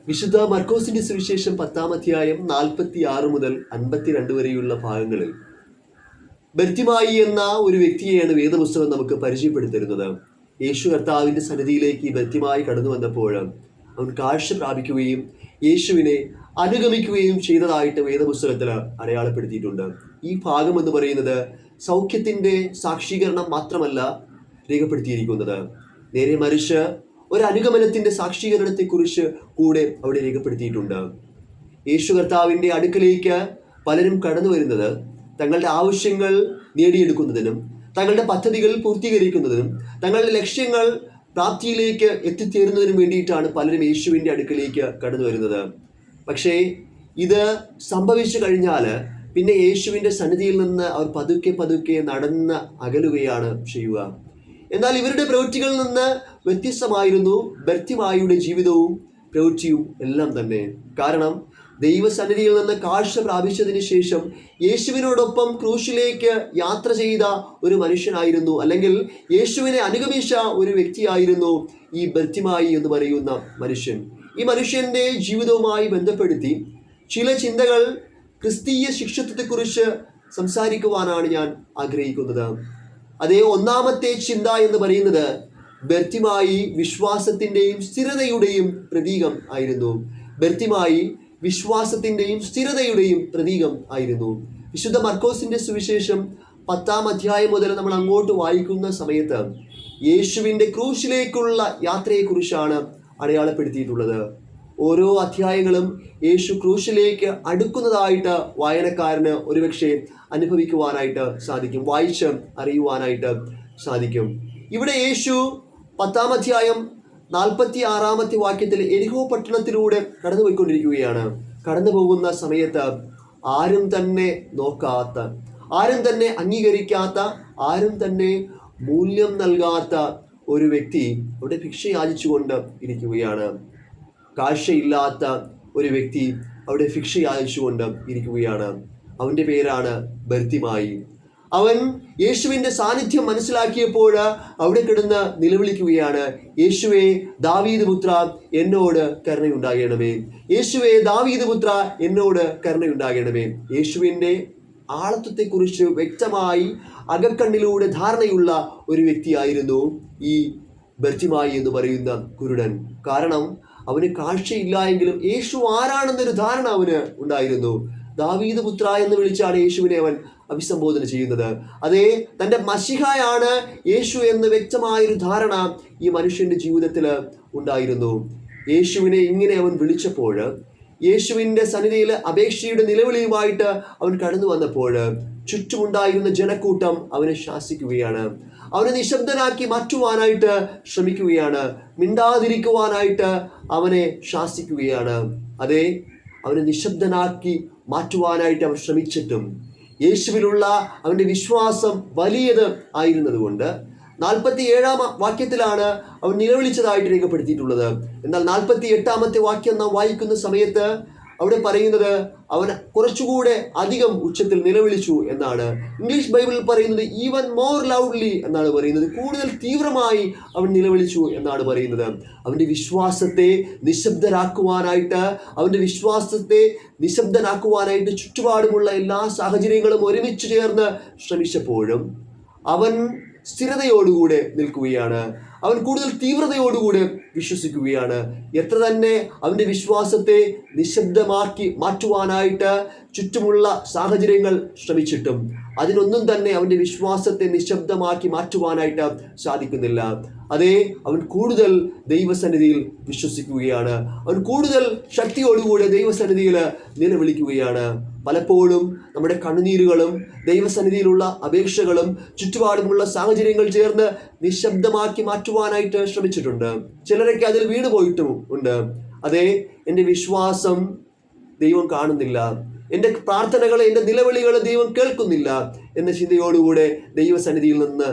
വിശുദ്ധ മർക്കോസിന്റെ സുവിശേഷം 10-ാം അധ്യായം 46 മുതൽ 52 വരെയുള്ള ഭാഗങ്ങളിൽ ബർത്തിമായി എന്ന ഒരു വ്യക്തിയെയാണ് വേദപുസ്തകം നമുക്ക് പരിചയപ്പെടുത്തരുന്നത്. യേശു കർത്താവിന്റെ സന്നിധിയിലേക്ക് ഈ ബർത്തിമായി കടന്നു വന്നപ്പോൾ അവൻ കാഴ്ച പ്രാപിക്കുകയും യേശുവിനെ അനുഗമിക്കുകയും ചെയ്തതായിട്ട് വേദപുസ്തകത്തിൽ അടയാളപ്പെടുത്തിയിട്ടുണ്ട്. ഈ ഭാഗം എന്ന് പറയുന്നത് സൗഖ്യത്തിന്റെ സാക്ഷീകരണം മാത്രമല്ല രേഖപ്പെടുത്തിയിരിക്കുന്നത്, നേരെ മറിച്ച് ഒരു അനുഗമനത്തിന്റെ സാക്ഷീകരണത്തെക്കുറിച്ച് കൂടെ അവിടെ രേഖപ്പെടുത്തിയിട്ടുണ്ട്. യേശു കർത്താവിൻ്റെ അടുക്കലേക്ക് പലരും കടന്നു വരുന്നത് തങ്ങളുടെ ആവശ്യങ്ങൾ നേടിയെടുക്കുന്നതിനും തങ്ങളുടെ പദ്ധതികൾ പൂർത്തീകരിക്കുന്നതിനും തങ്ങളുടെ ലക്ഷ്യങ്ങൾ പ്രാപ്തിയിലേക്ക് എത്തിച്ചേരുന്നതിനും വേണ്ടിയിട്ടാണ് പലരും യേശുവിൻ്റെ അടുക്കലേക്ക് കടന്നു വരുന്നത്. പക്ഷേ ഇത് സംഭവിച്ചു കഴിഞ്ഞാൽ പിന്നെ യേശുവിൻ്റെ സന്നിധിയിൽ നിന്ന് അവർ പതുക്കെ പതുക്കെ നടന്ന് അകലുകയാണ് ചെയ്യുക. എന്നാൽ ഇവരുടെ പ്രവൃത്തികളിൽ നിന്ന് വ്യത്യസ്തമായിരുന്നു ബർത്തിമായിയുടെ ജീവിതവും പ്രവൃത്തിയും എല്ലാം തന്നെ. കാരണം ദൈവസന്നിധിയിൽ നിന്ന് കാഴ്ച പ്രാപിച്ചതിന് ശേഷം യേശുവിനോടൊപ്പം ക്രൂശിലേക്ക് യാത്ര ചെയ്ത ഒരു മനുഷ്യനായിരുന്നു, അല്ലെങ്കിൽ യേശുവിനെ അനുഗമിച്ച ഒരു വ്യക്തിയായിരുന്നു ഈ ബർത്തിമായി എന്ന് പറയുന്ന മനുഷ്യൻ. ഈ മനുഷ്യൻ്റെ ജീവിതവുമായി ബന്ധപ്പെടുത്തി ചില ചിന്തകൾ ക്രിസ്തീയ ശിഷ്യത്വത്തെക്കുറിച്ച് സംസാരിക്കുവാനാണ് ഞാൻ ആഗ്രഹിക്കുന്നത്. അതേ ഒന്നാമത്തെ ചിന്ത എന്ന് പറയുന്നത് ബർത്തിമായി വിശ്വാസത്തിൻ്റെയും സ്ഥിരതയുടെയും പ്രതീകം ആയിരുന്നു. ബർത്തിമായി വിശ്വാസത്തിൻ്റെയും സ്ഥിരതയുടെയും പ്രതീകം ആയിരുന്നു. വിശുദ്ധ മർക്കോസിന്റെ സുവിശേഷം 10-ാം അധ്യായം മുതൽ നമ്മൾ അങ്ങോട്ട് വായിക്കുന്ന സമയത്ത് യേശുവിൻ്റെ ക്രൂശിലേക്കുള്ള യാത്രയെക്കുറിച്ചാണ് അടയാളപ്പെടുത്തിയിട്ടുള്ളത്. ഓരോ അധ്യായങ്ങളും യേശു ക്രൂശിലേക്ക് അടുക്കുന്നതായിട്ട് വായനക്കാരന് ഒരുപക്ഷെ അനുഭവിക്കുവാനായിട്ട് സാധിക്കും, വായിച്ച് അറിയുവാനായിട്ട് സാധിക്കും. ഇവിടെ യേശു 10-ാം അധ്യായം 46-ാമത്തെ വാക്യത്തിൽ എരിഹോ പട്ടണത്തിലൂടെ കടന്നു പോയിക്കൊണ്ടിരിക്കുകയാണ്. കടന്നു പോകുന്ന സമയത്ത് ആരും തന്നെ നോക്കാത്ത, ആരും തന്നെ അംഗീകരിക്കാത്ത, ആരും തന്നെ മൂല്യം നൽകാത്ത ഒരു വ്യക്തി അവിടെ ഭിക്ഷ യാചിച്ചുകൊണ്ട് ഇരിക്കുകയാണ്. കാഴ്ചയില്ലാത്ത ഒരു വ്യക്തി അവിടെ ഭിക്ഷ യാചിച്ചുകൊണ്ട് ഇരിക്കുകയാണ്. അവൻ്റെ പേരാണ് ബർത്തിമായി. അവൻ യേശുവിൻ്റെ സാന്നിധ്യം മനസ്സിലാക്കിയപ്പോൾ അവിടെ കിടന്ന് നിലവിളിക്കുകയാണ്, യേശുവേ ദാവീദ് പുത്ര എന്നോട് കരുണയുണ്ടാകണമേ, യേശുവേ ദാവീദ് പുത്ര എന്നോട് കരുണയുണ്ടാകണമേ. യേശുവിൻ്റെ ആളത്വത്തെക്കുറിച്ച് വ്യക്തമായി അകക്കണ്ണിലൂടെ ധാരണയുള്ള ഒരു വ്യക്തിയായിരുന്നു ഈ ബർത്തിമായി എന്ന് പറയുന്ന കുരുടൻ. കാരണം അവന് കാഴ്ചയില്ല എങ്കിലും യേശു ആരാണെന്നൊരു ധാരണ അവന് ഉണ്ടായിരുന്നു. ദാവീദ് പുത്ര എന്ന് വിളിച്ചാണ് യേശുവിനെ അവൻ അഭിസംബോധന ചെയ്യുന്നത്. അതേ, തൻ്റെ മശിഹയാണ് യേശു എന്ന് വ്യക്തമായൊരു ധാരണ ഈ മനുഷ്യൻ്റെ ജീവിതത്തിൽ ഉണ്ടായിരുന്നു. യേശുവിനെ ഇങ്ങനെ അവൻ വിളിച്ചപ്പോൾ, യേശുവിൻ്റെ സന്നിധിയിൽ അപേക്ഷയുടെ നിലവിളിയുമായിട്ട് അവൻ കടന്നു വന്നപ്പോൾ ചുറ്റുമുണ്ടായിരുന്ന ജനക്കൂട്ടം അവനെ ശാസിക്കുകയാണ്, അവനെ നിശബ്ദനാക്കി മാറ്റുവാനായിട്ട് ശ്രമിക്കുകയാണ്, മിണ്ടാതിരിക്കുവാനായിട്ട് അവനെ ശാസിക്കുകയാണ്. അതെ, അവനെ നിശബ്ദനാക്കി മാറ്റുവാനായിട്ട് അവർ ശ്രമിച്ചിട്ടും യേശുവിലുള്ള അവൻ്റെ വിശ്വാസം വലിയത് ആയിരുന്നതുകൊണ്ട് 47-ാം വാക്യത്തിലാണ് അവൻ നിലവിളിച്ചതായിട്ട് രേഖപ്പെടുത്തിയിട്ടുള്ളത്. എന്നാൽ 48-ാമത്തെ വാക്യം നാം വായിക്കുന്ന സമയത്ത് അവിടെ പറയുന്നത് അവൻ കുറച്ചുകൂടെ അധികം ഉച്ചത്തിൽ നിലവിളിച്ചു എന്നാണ്. ഇംഗ്ലീഷ് ബൈബിളിൽ പറയുന്നത് ഈവൻ മോർ ലൗഡ്ലി എന്നാണ് പറയുന്നത്. കൂടുതൽ തീവ്രമായി അവൻ നിലവിളിച്ചു എന്നാണ് പറയുന്നത്. അവൻ്റെ വിശ്വാസത്തെ നിശബ്ദനാക്കുവാനായിട്ട് ചുറ്റുപാടുമുള്ള എല്ലാ സാഹചര്യങ്ങളും ഒരുമിച്ച് ചേർന്ന് ശ്രമിച്ചപ്പോഴും അവൻ സ്ഥിരതയോടുകൂടെ നിൽക്കുകയാണ്. അവൻ കൂടുതൽ തീവ്രതയോടുകൂടെ വിശ്വസിക്കുകയാണ്. എത്ര തന്നെ അവൻ്റെ വിശ്വാസത്തെ നിശബ്ദമാക്കി മാറ്റുവാനായിട്ട് ചുറ്റുമുള്ള സാഹചര്യങ്ങൾ ശ്രമിച്ചിട്ടും അതിനൊന്നും തന്നെ അവൻ്റെ വിശ്വാസത്തെ നിശബ്ദമാക്കി മാറ്റുവാനായിട്ട് സാധിക്കുന്നില്ല. അതേ, അവൻ കൂടുതൽ ദൈവസന്നിധിയിൽ വിശ്വസിക്കുകയാണ്. അവൻ കൂടുതൽ ശക്തിയോടുകൂടെ ദൈവസന്നിധിയിൽ നിലവിളിക്കുകയാണ്. പലപ്പോഴും നമ്മുടെ കണ്ണുനീരുകളും ദൈവസന്നിധിയിലുള്ള അപേക്ഷകളും ചുറ്റുപാടുമുള്ള സാഹചര്യങ്ങൾ ചേർന്ന് നിശബ്ദമാക്കി മാറ്റുവാനായിട്ട് ശ്രമിച്ചിട്ടുണ്ട്. ചിലരൊക്കെ അതിൽ വീണുപോയിട്ടും ഉണ്ട്. അതെ, എൻ്റെ വിശ്വാസം ദൈവം കാണുന്നില്ല, എൻ്റെ പ്രാർത്ഥനകൾ, എൻ്റെ നിലവിളികൾ ദൈവം കേൾക്കുന്നില്ല എന്ന ചിന്തയോടുകൂടെ ദൈവസന്നിധിയിൽ നിന്ന്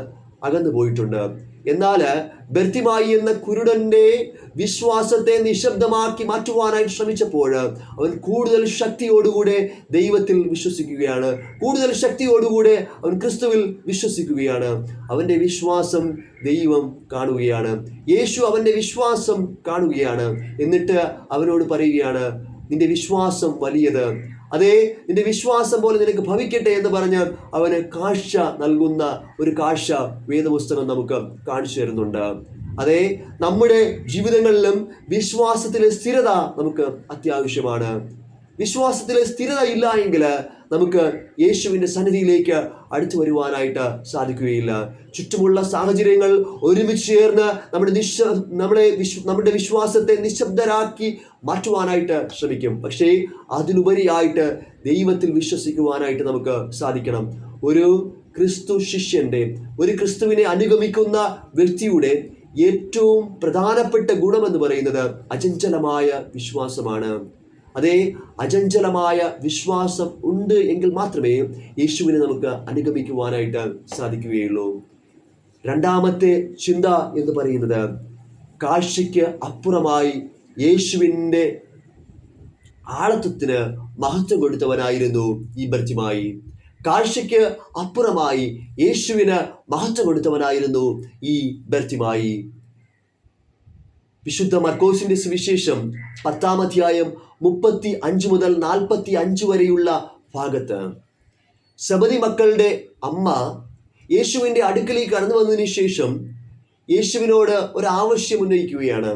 അകന്നു പോയിട്ടുണ്ട്. എന്നാൽ ബർത്തിമായി എന്ന കുരുടന്റെ വിശ്വാസത്തെ നിശബ്ദമാക്കി മാറ്റുവാനായി ശ്രമിച്ചപ്പോൾ അവൻ കൂടുതൽ ശക്തിയോടുകൂടെ ദൈവത്തിൽ വിശ്വസിക്കുകയാണ്. കൂടുതൽ ശക്തിയോടുകൂടെ അവൻ ക്രിസ്തുവിൽ വിശ്വസിക്കുകയാണ്. അവൻ്റെ വിശ്വാസം ദൈവം കാണുകയാണ്. യേശു അവൻ്റെ വിശ്വാസം കാണുകയാണ്. എന്നിട്ട് അവനോട് പറയുകയാണ്, നിന്റെ വിശ്വാസം വലിയത്, അതേ നിന്റെ വിശ്വാസം പോലെ നിനക്ക് ഭവിക്കട്ടെ എന്ന് പറഞ്ഞ് അവന് കാഴ്ച നൽകുന്ന ഒരു കാഴ്ച വേദപുസ്തകം നമുക്ക് കാണിച്ചു തരുന്നുണ്ട്. അതേ, നമ്മുടെ ജീവിതങ്ങളിലും വിശ്വാസത്തിലെ സ്ഥിരത നമുക്ക് അത്യാവശ്യമാണ്. വിശ്വാസത്തിലെ സ്ഥിരത ഇല്ല എങ്കിൽ നമുക്ക് യേശുവിൻ്റെ സന്നിധിയിലേക്ക് അടുത്തു വരുവാനായിട്ട് സാധിക്കുകയില്ല. ചുറ്റുമുള്ള സാഹചര്യങ്ങൾ ഒരുമിച്ച് ചേർന്ന് നമ്മുടെ വിശ്വാസത്തെ നിശബ്ദരാക്കി മാറ്റുവാനായിട്ട് ശ്രമിക്കും. പക്ഷേ അതിലുപരിയായിട്ട് ദൈവത്തിൽ വിശ്വസിക്കുവാനായിട്ട് നമുക്ക് സാധിക്കണം. ഒരു ക്രിസ്തു ശിഷ്യൻ്റെ, ഒരു ക്രിസ്തുവിനെ അനുഗമിക്കുന്ന വ്യക്തിയുടെ ഏറ്റവും പ്രധാനപ്പെട്ട ഗുണമെന്ന് പറയുന്നത് അചഞ്ചലമായ വിശ്വാസമാണ്. അതേ, അചഞ്ചലമായ വിശ്വാസം ഉണ്ട് എങ്കിൽ മാത്രമേ യേശുവിനെ നമുക്ക് അനുഗമിക്കുവാനായിട്ട് സാധിക്കുകയുള്ളൂ. രണ്ടാമത്തെ ചിന്ത എന്ന് പറയുന്നത് കാഴ്ചയ്ക്ക് അപ്പുറമായി യേശുവിൻ്റെ ആളത്വത്തിന് മഹത്വം കൊടുത്തവനായിരുന്നു ഈ ബർത്തിമായി. കാഴ്ചയ്ക്ക് അപ്പുറമായി യേശുവിന് മഹത്വം കൊടുത്തവനായിരുന്നു ഈ ബർത്തിമായി. വിശുദ്ധ മർക്കോസിന്റെ സുവിശേഷം 10-ാം അധ്യായം 35 മുതൽ 45 വരെയുള്ള ഭാഗത്ത് സബദി മക്കളുടെ അമ്മ യേശുവിൻ്റെ അടുക്കലേക്ക് കടന്നു വന്നതിന് ശേഷം യേശുവിനോട് ഒരു ആവശ്യം ഉന്നയിക്കുകയാണ്.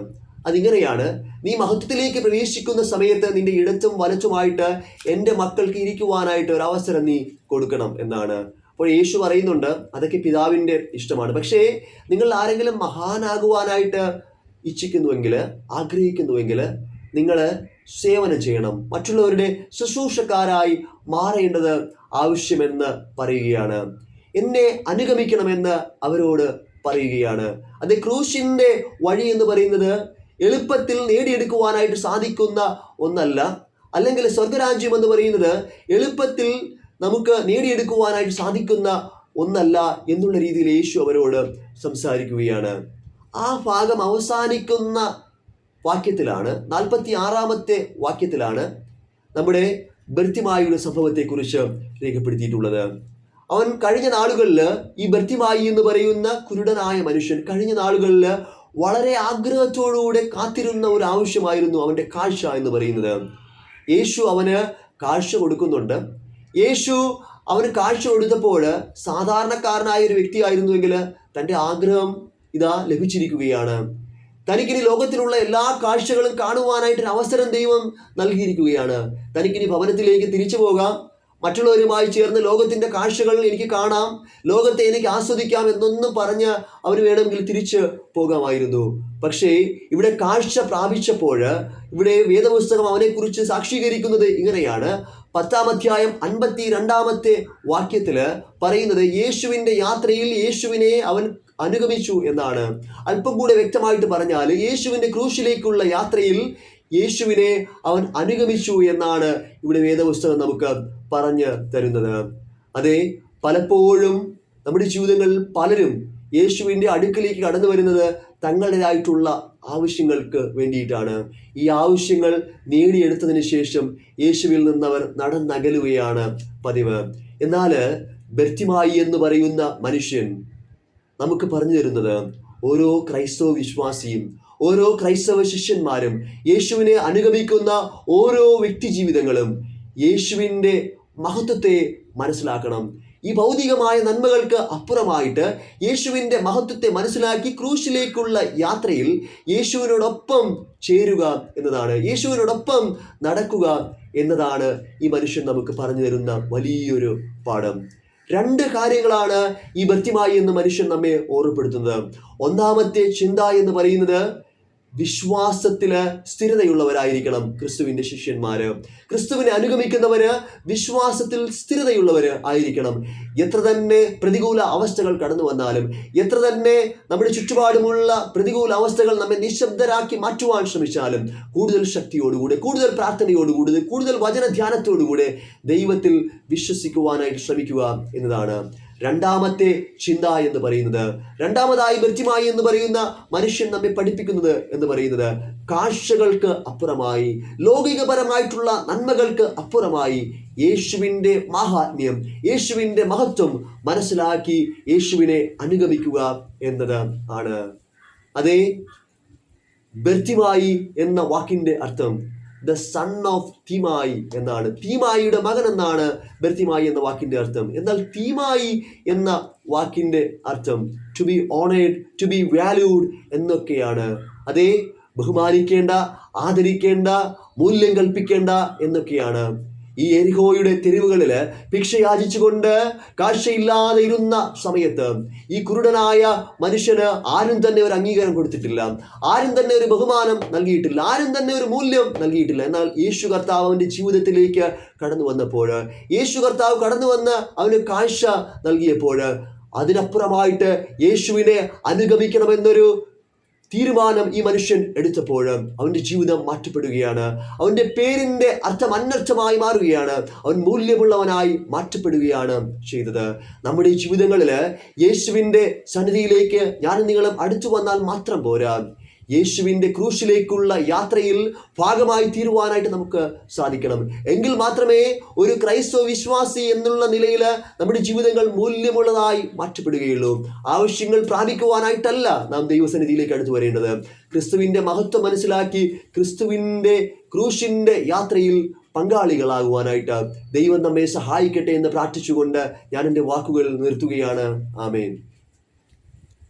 അതിങ്ങനെയാണ്, നീ മഹത്വത്തിലേക്ക് പ്രവേശിക്കുന്ന സമയത്ത് നിന്റെ ഇടത്തും വലത്തുമായിട്ട് എൻ്റെ മക്കൾക്ക് ഇരിക്കുവാനായിട്ട് ഒരു അവസരം നീ കൊടുക്കണം എന്നാണ്. അപ്പോൾ യേശു പറയുന്നുണ്ട്, അതൊക്കെ പിതാവിൻ്റെ ഇഷ്ടമാണ്. പക്ഷേ നിങ്ങൾ ആരെങ്കിലും മഹാനാകുവാനായിട്ട് ഇച്ഛിക്കുന്നുവെങ്കിൽ, ആഗ്രഹിക്കുന്നുവെങ്കിൽ നിങ്ങൾ സേവനം ചെയ്യണം, മറ്റുള്ളവരുടെ ശുശ്രൂഷക്കാരായി മാറേണ്ടത് ആവശ്യമെന്ന് പറയുകയാണ്. എന്നെ അനുഗമിക്കണമെന്ന് അവരോട് പറയുകയാണ്. അത് ക്രൂശിൻ്റെ വഴി എന്ന് പറയുന്നത് എളുപ്പത്തിൽ നേടിയെടുക്കുവാനായിട്ട് സാധിക്കുന്ന ഒന്നല്ല. അല്ലെങ്കിൽ സ്വർഗരാജ്യം എന്ന് പറയുന്നത് എളുപ്പത്തിൽ നമുക്ക് നേടിയെടുക്കുവാനായിട്ട് സാധിക്കുന്ന ഒന്നല്ല എന്നുള്ള രീതിയിൽ യേശു അവരോട് സംസാരിക്കുകയാണ്. ആ ഭാഗം അവസാനിക്കുന്ന വാക്യത്തിലാണ്, 46-ാമത്തെ വാക്യത്തിലാണ് നമ്മുടെ ബർത്തിമായിയുടെ സംഭവത്തെക്കുറിച്ച് രേഖപ്പെടുത്തിയിട്ടുള്ളത്. അവൻ കഴിഞ്ഞ നാളുകളിൽ, ഈ ബർത്തിമായി എന്ന് പറയുന്ന കുരുടനായ മനുഷ്യൻ കഴിഞ്ഞ നാളുകളിൽ വളരെ ആഗ്രഹത്തോടുകൂടെ കാത്തിരുന്ന ഒരു ആവശ്യമായിരുന്നു അവൻ്റെ കാഴ്ച എന്ന് പറയുന്നത്. യേശു അവന് കാഴ്ച കൊടുക്കുന്നുണ്ട്. യേശു അവന് കാഴ്ച കൊടുത്തപ്പോൾ സാധാരണക്കാരനായ ഒരു വ്യക്തിയായിരുന്നുവെങ്കിൽ തൻ്റെ ആഗ്രഹം ഇതാ ലഭിച്ചിരിക്കുകയാണ്. തനിക്കിനി ലോകത്തിലുള്ള എല്ലാ കാഴ്ചകളും കാണുവാനായിട്ടൊരു അവസരം ദൈവം നൽകിയിരിക്കുകയാണ്. തനിക്കിനി ഭവനത്തിലേക്ക് തിരിച്ചു പോകാം, മറ്റുള്ളവരുമായി ചേർന്ന് ലോകത്തിൻ്റെ കാഴ്ചകൾ എനിക്ക് കാണാം, ലോകത്തെ എനിക്ക് ആസ്വദിക്കാം എന്നൊന്നും പറഞ്ഞ് അവന് വേണമെങ്കിൽ തിരിച്ച് പോകാമായിരുന്നു. പക്ഷേ ഇവിടെ കാഴ്ച പ്രാപിച്ചപ്പോൾ ഇവിടെ വേദപുസ്തകം അവനെക്കുറിച്ച് സാക്ഷീകരിക്കുന്നത് ഇങ്ങനെയാണ്. 10-ാം അധ്യായം 52-ാമത്തെ വാക്യത്തിൽ പറയുന്നത്, യേശുവിൻ്റെ യാത്രയിൽ യേശുവിനെ അവൻ അനുഗമിച്ചു എന്നാണ്. അല്പം കൂടെ വ്യക്തമായിട്ട് പറഞ്ഞാൽ യേശുവിൻ്റെ ക്രൂശിലേക്കുള്ള യാത്രയിൽ യേശുവിനെ അവൻ അനുഗമിച്ചു എന്നാണ് ഇവിടെ വേദപുസ്തകം നമുക്ക് പറഞ്ഞു തരുന്നത്. അതെ, പലപ്പോഴും നമ്മുടെ ജീവിതങ്ങളിൽ പലരും യേശുവിൻ്റെ അടുക്കലേക്ക് കടന്നു വരുന്നത് തങ്ങളുടേതായിട്ടുള്ള ആവശ്യങ്ങൾക്ക് വേണ്ടിയിട്ടാണ്. ഈ ആവശ്യങ്ങൾ നേടിയെടുത്തതിന് ശേഷം യേശുവിൽ നിന്നവർ നടന്നകലുകയാണ് പതിവ്. എന്നാൽ ബർത്തിമായി എന്ന് പറയുന്ന മനുഷ്യൻ നമുക്ക് പറഞ്ഞു തരുന്നത്, ഓരോ ക്രൈസ്തവ വിശ്വാസിയും, ഓരോ ക്രൈസ്തവ ശിഷ്യന്മാരും, യേശുവിനെ അനുഗമിക്കുന്ന ഓരോ വ്യക്തി ജീവിതങ്ങളും യേശുവിൻ്റെ മഹത്വത്തെ മനസ്സിലാക്കണം. ഈ ഭൗതികമായ നന്മകൾക്ക് അപ്പുറമായിട്ട് യേശുവിൻ്റെ മഹത്വത്തെ മനസ്സിലാക്കി ക്രൂശിലേക്കുള്ള യാത്രയിൽ യേശുവിനോടൊപ്പം ചേരുക എന്നതാണ്, യേശുവിനോടൊപ്പം നടക്കുക എന്നതാണ് ഈ മനുഷ്യൻ നമുക്ക് പറഞ്ഞു തരുന്ന വലിയൊരു പാഠം. 2 കാര്യങ്ങളാണ് ഈ ബർത്തിമായി എന്ന മനുഷ്യൻ നമ്മെ ഓർമ്മപ്പെടുത്തുന്നത്. ഒന്നാമത്തെ ചിന്ത എന്ന് പറയുന്നത് വിശ്വാസത്തില് സ്ഥിരതയുള്ളവരായിരിക്കണം ക്രിസ്തുവിൻ്റെ ശിഷ്യന്മാര്. ക്രിസ്തുവിനെ അനുഗമിക്കുന്നവര് വിശ്വാസത്തിൽ സ്ഥിരതയുള്ളവര് ആയിരിക്കണം. എത്ര തന്നെ പ്രതികൂല അവസ്ഥകൾ കടന്നു വന്നാലും, എത്ര തന്നെ നമ്മുടെ ചുറ്റുപാടുമുള്ള പ്രതികൂല അവസ്ഥകൾ നമ്മെ നിശബ്ദരാക്കി മാറ്റുവാൻ ശ്രമിച്ചാലും, കൂടുതൽ ശക്തിയോടുകൂടെ, കൂടുതൽ പ്രാർത്ഥനയോടുകൂടി, കൂടുതൽ വചനധ്യാനത്തോടുകൂടെ ദൈവത്തിൽ വിശ്വസിക്കുവാനായിട്ട് ശ്രമിക്കുക എന്നതാണ്. രണ്ടാമത്തെ ചിന്ത എന്ന് പറയുന്നത്. രണ്ടാമതായി ബർത്തിമായി എന്ന് പറയുന്ന മനുഷ്യൻ നമ്മെ പഠിപ്പിക്കുന്നത് എന്ന് പറയുന്നത് കാഴ്ചകൾക്ക് അപ്പുറമായി, ലൗകികപരമായിട്ടുള്ള നന്മകൾക്ക് അപ്പുറമായി യേശുവിൻ്റെ മാഹാത്മ്യം, യേശുവിൻ്റെ മഹത്വം മനസ്സിലാക്കി യേശുവിനെ അനുഗമിക്കുക എന്നത് ആണ്. അതേ, ബർത്തിമായി എന്ന വാക്കിൻ്റെ അർത്ഥം ദ സൺ ഓഫ് തീമായി എന്നാണ്. തീമായിയുടെ മകൻ എന്നാണ് ബർത്തിമായി എന്ന വാക്കിൻ്റെ അർത്ഥം. എന്നാൽ തീമായി എന്ന വാക്കിൻ്റെ അർത്ഥം to be owned, to be valued എന്നൊക്കെയാണ്. അതേ, ബഹുമാനിക്കേണ്ട, ആദരിക്കേണ്ട, മൂല്യം കൽപ്പിക്കേണ്ട എന്നൊക്കെയാണ്. ഈ എരിഹോയുടെ തെരുവുകളിൽ ഭിക്ഷ യാചിച്ചുകൊണ്ട് കാഴ്ചയില്ലാതെ ഇരുന്ന സമയത്ത് ഈ കുരുടനായ മനുഷ്യന് ആരും തന്നെ ഒരു അംഗീകാരം കൊടുത്തിട്ടില്ല, ആരും തന്നെ ഒരു ബഹുമാനം നൽകിയിട്ടില്ല, ആരും തന്നെ ഒരു മൂല്യം നൽകിയിട്ടില്ല. എന്നാൽ യേശു കർത്താവ് അവൻ്റെ ജീവിതത്തിലേക്ക് കടന്നു വന്നപ്പോൾ, യേശു കർത്താവ് കടന്നു വന്ന് അവന് കാഴ്ച നൽകിയപ്പോൾ, അതിനപ്പുറമായിട്ട് യേശുവിനെ അനുഗമിക്കണമെന്നൊരു തീരുമാനം ഈ മനുഷ്യൻ എടുത്തപ്പോൾ അവൻ്റെ ജീവിതം മാറ്റപ്പെടുകയാണ്. അവൻ്റെ പേരിൻ്റെ അർത്ഥം അനർത്ഥമായി മാറുകയാണ്. അവൻ മൂല്യമുള്ളവനായി മാറ്റപ്പെടുകയാണ് ചെയ്തത്. നമ്മുടെ ജീവിതങ്ങളിൽ യേശുവിൻ്റെ സന്നിധിയിലേക്ക് ഞാനും നിങ്ങളും അടുത്തു വന്നാൽ മാത്രം പോരാ, യേശുവിൻ്റെ ക്രൂശിലേക്കുള്ള യാത്രയിൽ ഭാഗമായി തീരുവാനായിട്ട് നമുക്ക് സാധിക്കണം. എങ്കിൽ മാത്രമേ ഒരു ക്രൈസ്തവ വിശ്വാസി എന്നുള്ള നിലയിൽ നമ്മുടെ ജീവിതങ്ങൾ മൂല്യമുള്ളതായി മാറ്റപ്പെടുകയുള്ളൂ. ആവശ്യങ്ങൾ പ്രാപിക്കുവാനായിട്ടല്ല നാം ദൈവസന്നിധിയിലേക്ക് അടുത്തു വരേണ്ടത്. ക്രിസ്തുവിൻ്റെ മഹത്വം മനസ്സിലാക്കി ക്രിസ്തുവിൻ്റെ ക്രൂശിൻ്റെ യാത്രയിൽ പങ്കാളികളാകുവാനായിട്ട് ദൈവം നമ്മെ സഹായിക്കട്ടെ എന്ന് പ്രാർത്ഥിച്ചുകൊണ്ട് ഞാൻ എൻ്റെ വാക്കുകൾ നിർത്തുകയാണ്. ആമേൻ.